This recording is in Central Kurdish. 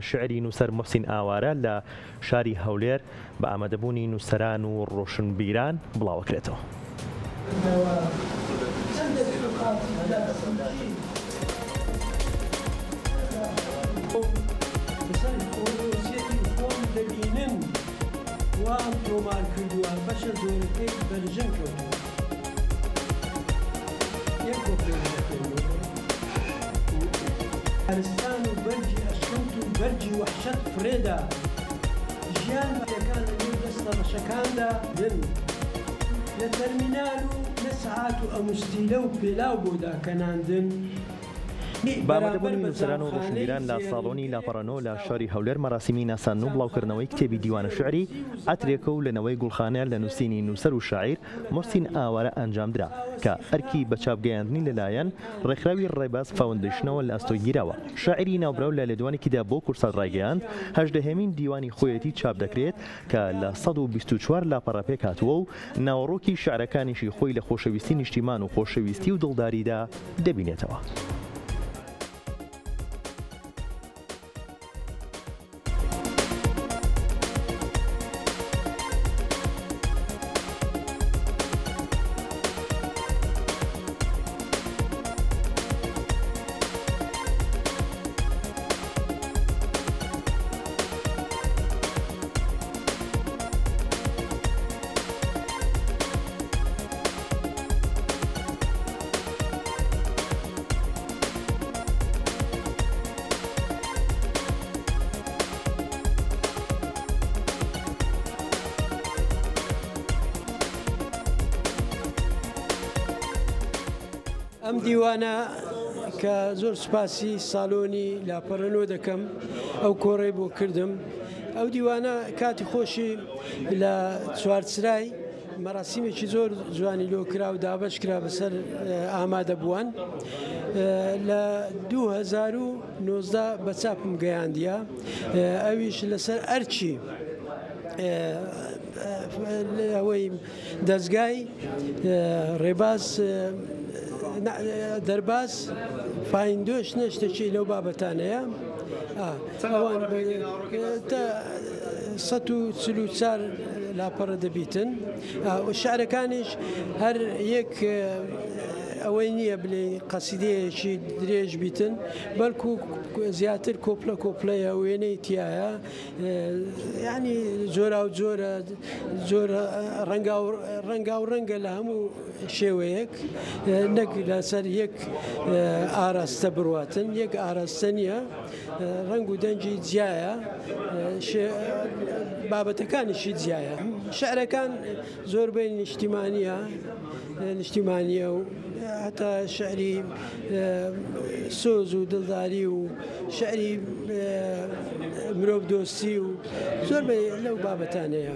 شعری نووسەر محسین ئاوارە لە شاری هەولێر بە ئامادەبوونی نووسەران و ڕۆشنبیران بڵاوەکرێتەوە. وام تۆمار کردووە بەشە زۆرەکەی بەرژەم کەوتووە. یەک ئارستان و بەرجی ئەشکەوت و بەرجی وەحشەت فرێدا ژیان بەکان لە نێو دەستە ڕەشەکاندا دن لە تەرمینال و لە سەعات و ئەموستیلە و پێلاو بۆ داکەناندن. بامەدەبوونی نووسەران و ڕۆشنبیران لە ساڵۆنی لاپەڕەنۆ لە شاری هەولێر مەراسیمی ناسان و بڵاوکردنەوەی کتێبی دیوانە شعری ئەترێکە و لەنەوەی گوڵخانە لە نووسینی نووسەر و شاعیر محسین ئاوارە ئەنجامدرا کە ئەرکی بە چاپگەیاندنی لەلایەن ڕێکخراوی ڕێباز فاوندیشنەوە لە ئەستۆی گیراوە. شاعری ناوبراو لە لێدوانێکیدا بۆ کورسات ڕایگەیاند 18هەمین دیوانی خۆیەتی چاپ دەکرێت کە لە 124 لاپەڕە پێک هاتووە و ناوەڕۆکی شعرەکانیشی خۆی لە خۆشەویستی نیشتیمان و خۆشەویستی و دڵداریدا دەبینێتەوە. ئەم دیوانە کە زۆر سوپاسی ساڵۆنی لاپەڕەنۆ دەکەم ئەو کۆڕێ بۆ کردم. ئەو دیوانە کاتی خۆشی لە چوارچرای مەراسیمێکی زۆر جوانی لۆکرا و دابەش کرا بەسەر ئامادە بووان. لە 2019 بە چاپم گەیاندیە ئەویش لەسەر ئەرچی ئەوەی دەستگای ڕێباز دەرباز فایندۆش نەشتێکی لەو بابەتانەیە 144 لاپەڕە دەبیتن. شعرەکانیش هەر یەک ئەوەی نییە بڵێ قەسیدەیەکی درێژ بیتن بەڵکو زیاتر کۆپلە کۆپلەیە وێنەی تایە، ینی جۆرا و جۆرە زۆر ڕەنگا و ڕەنگە لە هەموو شێوەیەک نەک لەسەر یەک ئاراستە بڕواتن. یەک ئاراستە نییە، ڕنگ و دەنجی جیایە، بابەتەکانیشی جیایە. شعرەکان زۆربەی نیشتیمانیە و هەتا شعری سۆز و دڵداری و شعری مرۆڤ دۆستی و زۆربەی لەو بابەتانەیە.